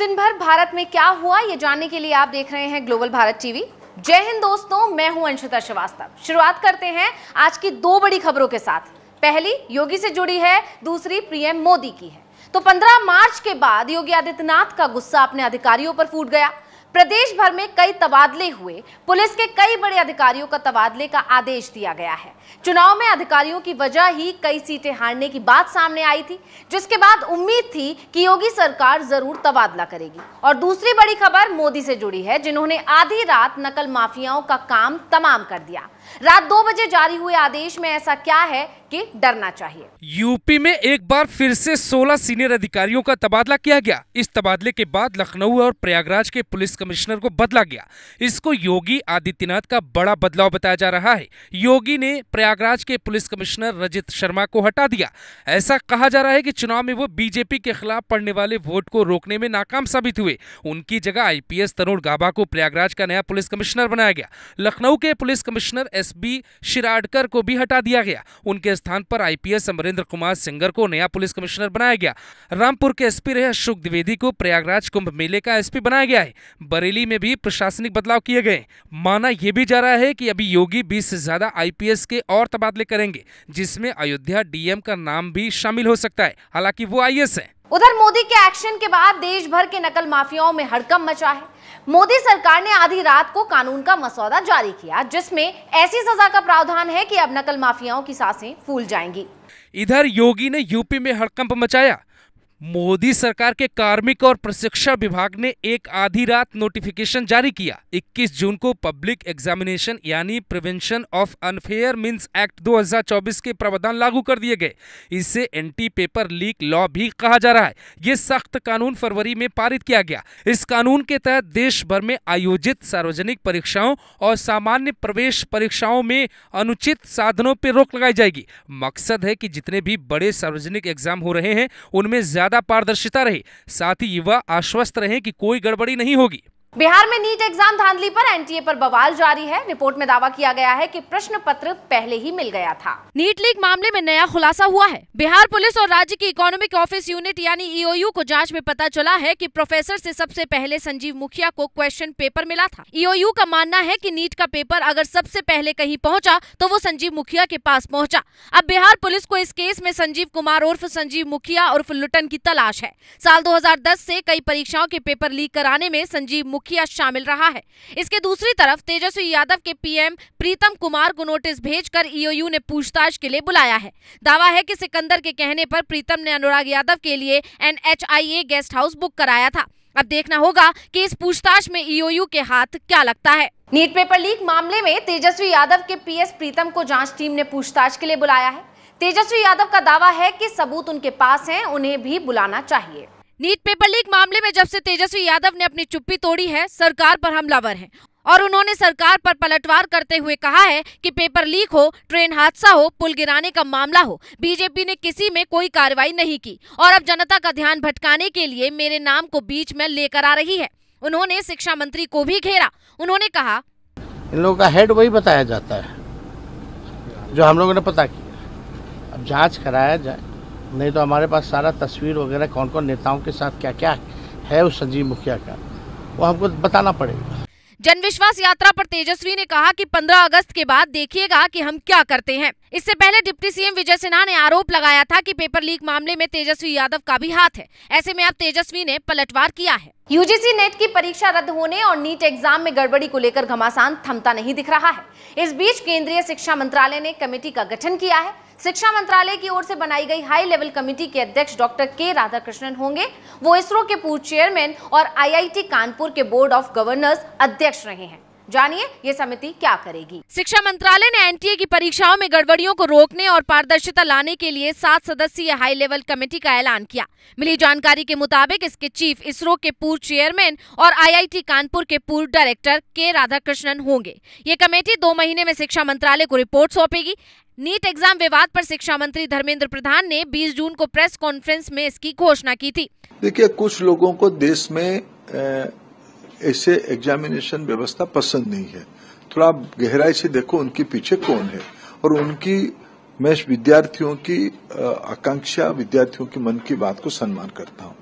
दिन भर भारत में क्या हुआ, ये जानने के लिए आप देख रहे हैं ग्लोबल भारत टीवी। जय हिंद दोस्तों, मैं हूं अंशिता श्रीवास्तव। शुरुआत करते हैं आज की दो बड़ी खबरों के साथ। पहली योगी से जुड़ी है, दूसरी पीएम मोदी की है। तो 15 मार्च के बाद योगी आदित्यनाथ का गुस्सा अपने अधिकारियों पर फूट गया। प्रदेश भर में कई तबादले हुए, पुलिस के कई बड़े अधिकारियों का तबादले का आदेश दिया गया है। चुनाव में अधिकारियों की वजह ही कई सीटें हारने की बात सामने आई थी, जिसके बाद उम्मीद थी कि योगी सरकार जरूर तबादला करेगी। और दूसरी बड़ी खबर मोदी से जुड़ी है, जिन्होंने आधी रात नकल माफियाओं का काम तमाम कर दिया। रात 2 बजे जारी हुए आदेश में ऐसा क्या है कि डरना चाहिए। यूपी में एक बार फिर से 16 सीनियर अधिकारियों का तबादला किया गया। इस तबादले के बाद लखनऊ और प्रयागराज के पुलिस कमिश्नर को बदला गया। इसको योगी आदित्यनाथ का बड़ा बदलाव बताया जा रहा है। योगी ने प्रयागराज के पुलिस कमिश्नर रजित शर्मा को हटा दिया। ऐसा कहा जा रहा है कि चुनाव में वो बीजेपी के खिलाफ पड़ने वाले वोट को रोकने में नाकाम साबित हुए। उनकी जगह आईपीएस तरुण गाबा को प्रयागराज का नया पुलिस कमिश्नर बनाया गया। लखनऊ के पुलिस कमिश्नर एसबी शिराडकर को भी हटा दिया गया। उनके स्थान पर आईपीएस अमरेंद्र कुमार सिंगर को नया पुलिस कमिश्नर बनाया गया। रामपुर के एसपी रहे अशोक द्विवेदी को प्रयागराज कुंभ मेले का एसपी बनाया गया है। बरेली में भी प्रशासनिक बदलाव किए गए। माना यह भी जा रहा है कि अभी योगी 20 से ज्यादा आईपीएस के और तबादले करेंगे, जिसमें अयोध्या डीएम का नाम भी शामिल हो सकता है। हालांकि वो आईएएस है। उधर मोदी के एक्शन के बाद देश भर के नकल माफियाओं में हड़कंप मचा है। मोदी सरकार ने आधी रात को कानून का मसौदा जारी किया, जिसमें ऐसी सजा का प्रावधान है कि अब नकल माफियाओं की सांसें फूल जाएंगी। इधर योगी ने यूपी में हड़कंप मचाया। मोदी सरकार के कार्मिक और प्रशिक्षण विभाग ने एक आधी रात नोटिफिकेशन जारी किया। 21 जून को पब्लिक एग्जामिनेशन यानी prevention of unfair means act 2024 के प्रावधान लागू कर दिए गए। इसे एंटी पेपर लीक लॉ भी कहा जा रहा है। ये सख्त कानून फरवरी में पारित किया गया। इस कानून के तहत देश भर में आयोजित सार्वजनिक परीक्षाओं और सामान्य प्रवेश परीक्षाओं में अनुचित साधनों पर रोक लगाई जाएगी। मकसद है कि जितने भी बड़े सार्वजनिक एग्जाम हो रहे हैं उनमें ज्यादा पारदर्शिता रहे, साथ ही युवा आश्वस्त रहे कि कोई गड़बड़ी नहीं होगी। बिहार में नीट एग्जाम धांधली पर एनटीए पर बवाल जारी है। रिपोर्ट में दावा किया गया है कि प्रश्न पत्र पहले ही मिल गया था। नीट लीक मामले में नया खुलासा हुआ है। बिहार पुलिस और राज्य की इकोनॉमिक ऑफिस यूनिट यानी ईओयू को जांच में पता चला है कि प्रोफेसर से सबसे पहले संजीव मुखिया को क्वेश्चन पेपर मिला था। ईओयू का मानना है कि नीट का पेपर अगर सबसे पहले कहीं पहुंचा तो वो संजीव मुखिया के पास पहुंचा। अब बिहार पुलिस को इस केस में संजीव कुमार उर्फ संजीव मुखिया उर्फ लुटन की तलाश है। साल 2010 से कई परीक्षाओं के पेपर लीक कराने में संजीव मुखिया शामिल रहा है। इसके दूसरी तरफ तेजस्वी यादव के पीएम प्रीतम कुमार को नोटिस भेजकर ईओयू ने पूछताछ के लिए बुलाया है। दावा है कि सिकंदर के कहने पर प्रीतम ने अनुराग यादव के लिए NHIA गेस्ट हाउस बुक कराया था। अब देखना होगा कि इस पूछताछ में ईओयू के हाथ क्या लगता है। नीट पेपर लीक मामले में तेजस्वी यादव के पीएस प्रीतम को जांच टीम ने पूछताछ के लिए बुलाया है। तेजस्वी यादव का दावा है कि सबूत उनके पास हैं, उन्हें भी बुलाना चाहिए। नीट पेपर लीक मामले में जब से तेजस्वी यादव ने अपनी चुप्पी तोड़ी है, सरकार पर हमलावर हैं और उन्होंने सरकार पर पलटवार करते हुए कहा है कि पेपर लीक हो, ट्रेन हादसा हो, पुल गिराने का मामला हो, बीजेपी ने किसी में कोई कार्रवाई नहीं की और अब जनता का ध्यान भटकाने के लिए मेरे नाम को बीच में लेकर आ रही है। उन्होंने शिक्षा मंत्री को भी घेरा। उन्होंने कहा, इन लोगों का हेड वही बताया जाता है जो हम लोगों ने पता किया। अब जाँच कराया जाए, नहीं तो हमारे पास सारा तस्वीर वगैरह कौन कौन नेताओं के साथ क्या क्या है उस संजीव मुखिया का, वो हमको बताना पड़ेगा। जनविश्वास यात्रा पर तेजस्वी ने कहा कि 15 अगस्त के बाद देखिएगा कि हम क्या करते हैं। इससे पहले डिप्टी सीएम विजय सिन्हा ने आरोप लगाया था कि पेपर लीक मामले में तेजस्वी यादव का भी हाथ है। ऐसे में अब तेजस्वी ने पलटवार किया है। यूजीसी नेट की परीक्षा रद्द होने और नीट एग्जाम में गड़बड़ी को लेकर घमासान थमता नहीं दिख रहा है। इस बीच केंद्रीय शिक्षा मंत्रालय ने कमेटी का गठन किया है। शिक्षा मंत्रालय की ओर से बनाई गई हाई लेवल कमेटी के अध्यक्ष डॉक्टर के राधाकृष्णन होंगे। वो इसरो के पूर्व चेयरमैन और आईआईटी कानपुर के बोर्ड ऑफ गवर्नर्स अध्यक्ष रहे हैं। जानिए ये समिति क्या करेगी। शिक्षा मंत्रालय ने एनटीए की परीक्षाओं में गड़बड़ियों को रोकने और पारदर्शिता लाने के लिए 7 सदस्यीय हाई लेवल कमेटी का ऐलान किया। मिली जानकारी के मुताबिक इसके चीफ इसरो के पूर्व चेयरमैन और आईआईटी कानपुर के पूर्व डायरेक्टर के राधाकृष्णन होंगे। ये कमेटी 2 महीने में शिक्षा मंत्रालय को रिपोर्ट सौंपेगी। नीट एग्जाम विवाद पर शिक्षा मंत्री धर्मेंद्र प्रधान ने 20 जून को प्रेस कॉन्फ्रेंस में इसकी घोषणा की थी। देखिए, कुछ लोगों को देश में ऐसे एग्जामिनेशन व्यवस्था पसंद नहीं है। थोड़ा गहराई से देखो उनके पीछे कौन है और उनकी मैं विद्यार्थियों की आकांक्षा, विद्यार्थियों के मन की बात को सम्मान करता हूं।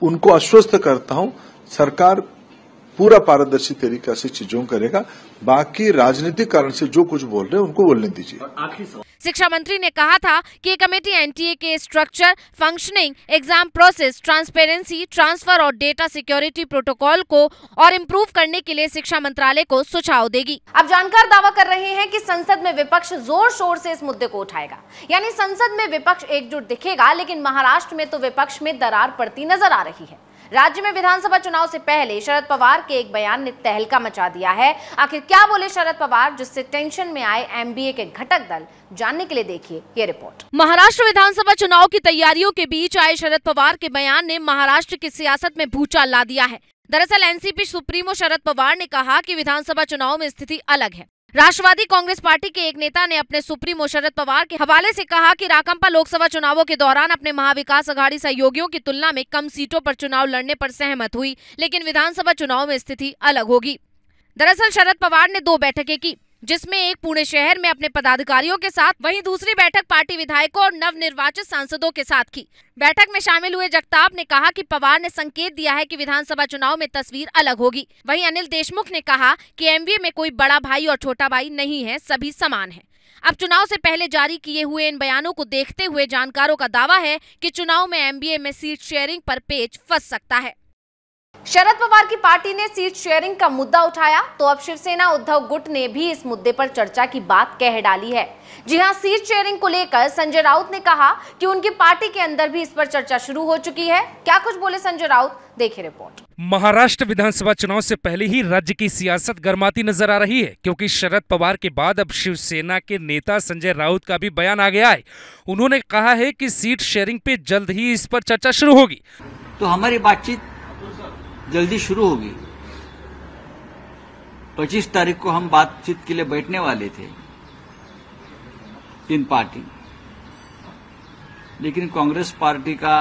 उनको आश्वस्त करता हूं, सरकार पूरा पारदर्शी तरीका से चीजों करेगा। बाकी राजनीतिक कारण से जो कुछ बोल रहे हैं उनको बोलने दीजिए। शिक्षा मंत्री ने कहा था कि ये कमेटी एनटीए के structure, functioning, exam process, transparency, transfer और डेटा सिक्योरिटी प्रोटोकॉल को और इम्प्रूव करने के लिए शिक्षा मंत्रालय को सुझाव देगी। अब जानकार दावा कर रहे हैं कि संसद में विपक्ष जोर शोर से इस मुद्दे को उठाएगा, यानी संसद में विपक्ष एकजुट दिखेगा, लेकिन महाराष्ट्र में तो विपक्ष में दरार पड़ती नजर आ रही है। राज्य में विधानसभा चुनाव से पहले शरद पवार के एक बयान ने तहलका मचा दिया है। आखिर क्या बोले शरद पवार, जिससे टेंशन में आए एमबीए के घटक दल? जानने के लिए देखिए ये रिपोर्ट। महाराष्ट्र विधानसभा चुनाव की तैयारियों के बीच आए शरद पवार के बयान ने महाराष्ट्र की सियासत में भूचाल ला दिया है। दरअसल एनसीपी सुप्रीमो शरद पवार ने कहा कि विधानसभा चुनाव में स्थिति अलग है। राष्ट्रवादी कांग्रेस पार्टी के एक नेता ने अपने सुप्रीमो शरद पवार के हवाले से कहा कि राकांपा लोकसभा चुनावों के दौरान अपने महाविकास अघाड़ी सहयोगियों की तुलना में कम सीटों पर चुनाव लड़ने पर सहमत हुई, लेकिन विधानसभा चुनाव में स्थिति अलग होगी। दरअसल शरद पवार ने 2 बैठकें की, जिसमें एक पुणे शहर में अपने पदाधिकारियों के साथ, वहीं दूसरी बैठक पार्टी विधायकों और नवनिर्वाचित सांसदों के साथ की। बैठक में शामिल हुए जगताप ने कहा कि पवार ने संकेत दिया है कि विधानसभा चुनाव में तस्वीर अलग होगी। वहीं अनिल देशमुख ने कहा कि एमवीए में कोई बड़ा भाई और छोटा भाई नहीं है, सभी समान है। अब चुनाव से पहले जारी किए हुए इन बयानों को देखते हुए जानकारों का दावा है कि चुनाव में एमवीए में सीट शेयरिंग पर पेच फंस सकता है। शरद पवार की पार्टी ने सीट शेयरिंग का मुद्दा उठाया तो अब शिवसेना उद्धव गुट ने भी इस मुद्दे पर चर्चा की बात कह डाली है। जी हां, सीट शेयरिंग को लेकर संजय राउत ने कहा कि उनकी पार्टी के अंदर भी इस पर चर्चा शुरू हो चुकी है। क्या कुछ बोले संजय राउत, देखिए रिपोर्ट। महाराष्ट्र विधानसभा चुनाव से पहले ही राज्य की सियासत गर्माती नजर आ रही है, क्योंकि शरद पवार के बाद अब शिवसेना के नेता संजय राउत का भी बयान आ गया है। उन्होंने कहा है कि सीट शेयरिंग पे जल्द ही इस पर चर्चा शुरू होगी। तो हमारी बातचीत जल्दी शुरू होगी। 25 तारीख को हम बातचीत के लिए बैठने वाले थे 3 पार्टी, लेकिन कांग्रेस पार्टी का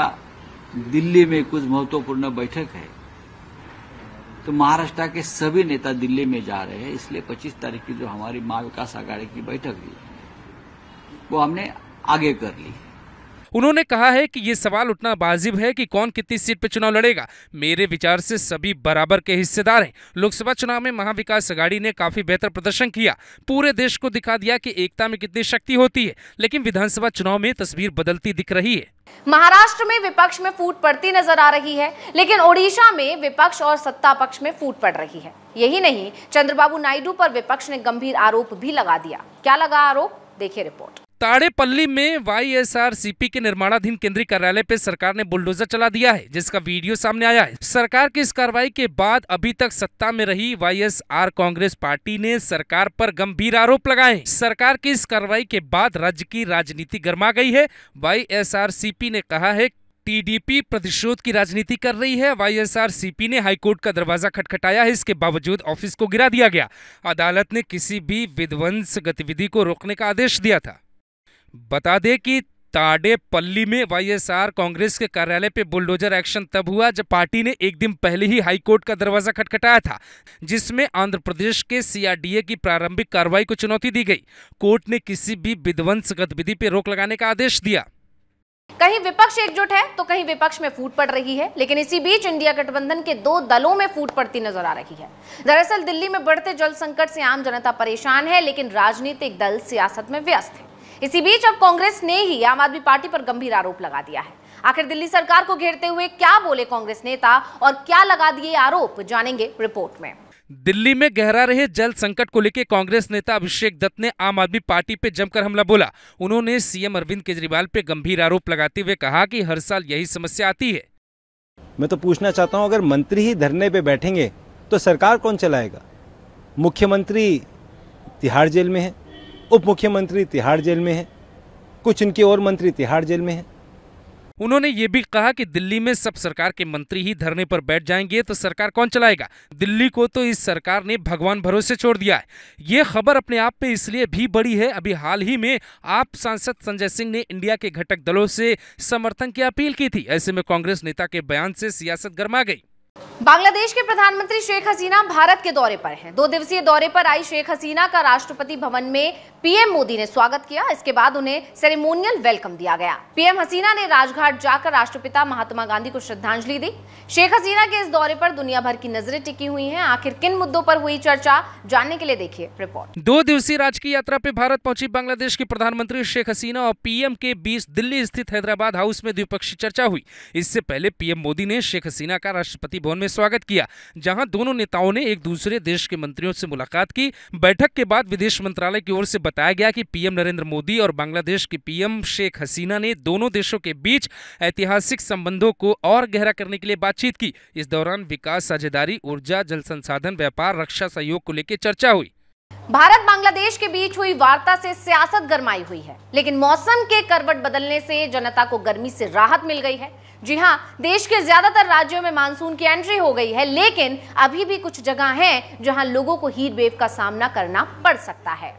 दिल्ली में कुछ महत्वपूर्ण बैठक है, तो महाराष्ट्र के सभी नेता दिल्ली में जा रहे हैं, इसलिए 25 तारीख की जो हमारी महाविकास आघाड़ी की बैठक थी वो हमने आगे कर ली। उन्होंने कहा है कि ये सवाल उठना वाजिब है कि कौन कितनी सीट पर चुनाव लड़ेगा। मेरे विचार से सभी बराबर के हिस्सेदार हैं। लोकसभा चुनाव में महाविकास आघाड़ी ने काफी बेहतर प्रदर्शन किया, पूरे देश को दिखा दिया कि एकता में कितनी शक्ति होती है, लेकिन विधानसभा चुनाव में तस्वीर बदलती दिख रही है। महाराष्ट्र में विपक्ष में फूट पड़ती नजर आ रही है, लेकिन ओडिशा में विपक्ष और सत्ता पक्ष में फूट पड़ रही है। यही नहीं, चंद्रबाबू नायडू पर विपक्ष ने गंभीर आरोप भी लगा दिया। क्या लगा आरोप, देखिए रिपोर्ट। ताड़ेपल्ली में वाईएसआरसीपी के निर्माणाधीन केंद्रीय कार्यालय पे सरकार ने बुलडोजर चला दिया है, जिसका वीडियो सामने आया है। सरकार की इस कार्रवाई के बाद अभी तक सत्ता में रही वाईएसआर कांग्रेस पार्टी ने सरकार पर गंभीर आरोप लगाए। सरकार की इस कार्रवाई के बाद राज्य की राजनीति गर्मा गई है। वाईएसआरसीपी ने कहा है टीडीपी प्रतिशोध की राजनीति कर रही है। वाईएसआरसीपी ने हाईकोर्ट का दरवाजा खटखटाया है, इसके बावजूद ऑफिस को गिरा दिया गया। अदालत ने किसी भी विध्वंस गतिविधि को रोकने का आदेश दिया था। बता दें कि ताड़ेपल्ली में वाईएसआर कांग्रेस के कार्यालय पे बुलडोजर एक्शन तब हुआ जब पार्टी ने एक दिन पहले ही हाईकोर्ट का दरवाजा खटखटाया था, जिसमें आंध्र प्रदेश के सीआरडीए की प्रारंभिक कार्रवाई को चुनौती दी गई। कोर्ट ने किसी भी विध्वंस गतिविधि पर रोक लगाने का आदेश दिया। कहीं विपक्ष एकजुट है तो कहीं विपक्ष में फूट पड़ रही है, लेकिन इसी बीच इंडिया गठबंधन के 2 दलों में फूट पड़ती नजर आ रही है। दरअसल दिल्ली में बढ़ते जल संकट से आम जनता परेशान है, लेकिन राजनीतिक दल सियासत में व्यस्त है। इसी बीच अब कांग्रेस ने ही आम आदमी पार्टी पर गंभीर आरोप लगा दिया है। आखिर दिल्ली सरकार को घेरते हुए क्या बोले कांग्रेस नेता और क्या लगा दिए आरोप, जानेंगे रिपोर्ट में। दिल्ली में गहरा रहे जल संकट को लेकर कांग्रेस नेता अभिषेक दत्त ने आम आदमी पार्टी पे जमकर हमला बोला। उन्होंने सीएम अरविंद केजरीवाल पे गंभीर आरोप लगाते हुए कहा कि हर साल यही समस्या आती है। मैं तो पूछना चाहता हूं, अगर मंत्री ही धरने पे बैठेंगे तो सरकार कौन चलाएगा? मुख्यमंत्री तिहाड़ जेल में है, उप मुख्यमंत्री तिहाड़ जेल में है, कुछ इनके और मंत्री तिहाड़ जेल में है। उन्होंने ये भी कहा कि दिल्ली में सब सरकार के मंत्री ही धरने पर बैठ जाएंगे तो सरकार कौन चलाएगा? दिल्ली को तो इस सरकार ने भगवान भरोसे छोड़ दिया है। ये खबर अपने आप में इसलिए भी बड़ी है, अभी हाल ही में आप सांसद संजय सिंह ने इंडिया के घटक दलों से समर्थन की अपील की थी। ऐसे में कांग्रेस नेता के बयान से सियासत गर्मा गई। बांग्लादेश के प्रधानमंत्री शेख हसीना भारत के दौरे पर हैं। 2 दिवसीय दौरे पर आई शेख हसीना का राष्ट्रपति भवन में पीएम मोदी ने स्वागत किया। इसके बाद उन्हें सेरेमोनियल वेलकम दिया गया। पीएम हसीना ने राजघाट जाकर राष्ट्रपिता महात्मा गांधी को श्रद्धांजलि दी। शेख हसीना के इस दौरे पर दुनिया भर की नजरें टिकी हुई हैं। आखिर किन मुद्दों पर हुई चर्चा, जानने के लिए देखिए रिपोर्ट। 2 दिवसीय राजकीय यात्रा पे भारत पहुंची बांग्लादेश की प्रधानमंत्री शेख हसीना और पीएम के बीच दिल्ली स्थित हैदराबाद हाउस में द्विपक्षीय चर्चा हुई। इससे पहले पीएम मोदी ने शेख हसीना का राष्ट्रपति भवन में स्वागत किया, जहां दोनों नेताओं ने एक दूसरे देश के मंत्रियों से मुलाकात की। बैठक के बाद विदेश मंत्रालय की ओर से बताया गया कि पीएम नरेंद्र मोदी और बांग्लादेश की पीएम शेख हसीना ने दोनों देशों के बीच ऐतिहासिक संबंधों को और गहरा करने के लिए बातचीत की। इस दौरान विकास, साझेदारी, ऊर्जा, जल संसाधन, व्यापार, रक्षा सहयोग को लेकर चर्चा हुई। भारत बांग्लादेश के बीच हुई वार्ता से सियासत गरमाई हुई है, लेकिन मौसम के करवट बदलने से जनता को गर्मी से राहत मिल गई है। जी हां, देश के ज्यादातर राज्यों में मानसून की एंट्री हो गई है, लेकिन अभी भी कुछ जगह हैं जहां लोगों को हीट वेव का सामना करना पड़ सकता है।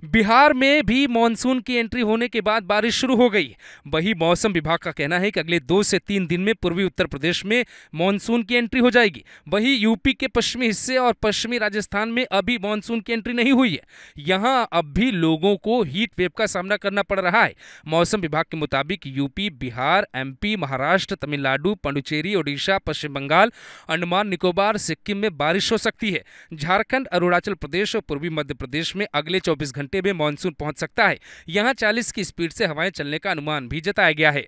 बिहार में भी मानसून की एंट्री होने के बाद बारिश शुरू हो गई। वही मौसम विभाग का कहना है कि अगले 2 से 3 दिन में पूर्वी उत्तर प्रदेश में मानसून की एंट्री हो जाएगी। वही यूपी के पश्चिमी हिस्से और पश्चिमी राजस्थान में अभी मानसून की एंट्री नहीं हुई है। यहां अब भी लोगों को हीट वेव का सामना करना पड़ रहा है। मौसम विभाग के मुताबिक यूपी, बिहार, एमपी, महाराष्ट्र, तमिलनाडु, पुडुचेरी, ओडिशा, पश्चिम बंगाल, अंडमान निकोबार, सिक्किम में बारिश हो सकती है। झारखंड, अरुणाचल प्रदेश और पूर्वी मध्य प्रदेश में अगले 24 घंटे में मानसून पहुंच सकता है। यहां 40 की स्पीड से हवाएं चलने का अनुमान भी जताया गया है।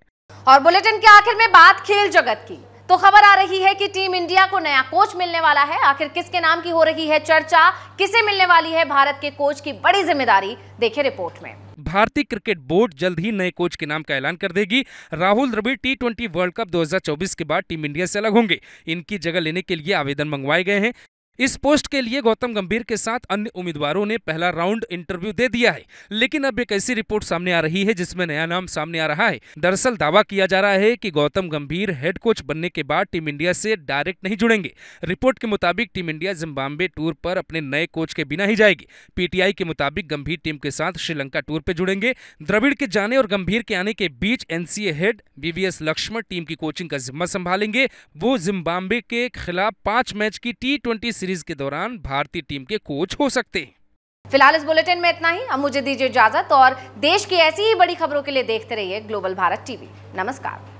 और बुलेटिन के आखिर में बात खेल जगत की, तो खबर आ रही है कि टीम इंडिया को नया कोच मिलने वाला है। आखिर किसके नाम की हो रही है चर्चा, किसे मिलने वाली है भारत के कोच की बड़ी जिम्मेदारी, देखिए रिपोर्ट में। भारतीय क्रिकेट बोर्ड जल्द ही नए कोच के नाम का ऐलान कर देगी। Rahul Dravid T20 world cup 2024 के बाद टीम इंडिया से अलग होंगे। इनकी जगह लेने के लिए आवेदन मंगवाए गए हैं। इस पोस्ट के लिए गौतम गंभीर के साथ अन्य उम्मीदवारों ने पहला राउंड इंटरव्यू दे दिया है, लेकिन अब एक ऐसी रिपोर्ट सामने आ रही है जिसमें नया नाम सामने आ रहा है। दरअसल दावा किया जा रहा है कि गौतम गंभीर हेड कोच बनने के बाद टीम इंडिया से डायरेक्ट नहीं जुड़ेंगे। रिपोर्ट के मुताबिक टीम इंडिया जिम्बाब्वे टूर पर अपने नए कोच के बिना ही जाएगी। पीटीआई के मुताबिक गंभीर टीम के साथ श्रीलंका टूर पर जुड़ेंगे। द्रविड़ के जाने और गंभीर के आने के बीच NCA head VVS Laxman team की कोचिंग का जिम्मा संभालेंगे। वो जिम्बाब्वे के खिलाफ 5 मैच की T20 सीरीज के दौरान भारतीय टीम के कोच हो सकते हैं। फिलहाल इस बुलेटिन में इतना ही। अब मुझे दीजिए इजाजत और देश की ऐसी ही बड़ी खबरों के लिए देखते रहिए ग्लोबल भारत टीवी। नमस्कार।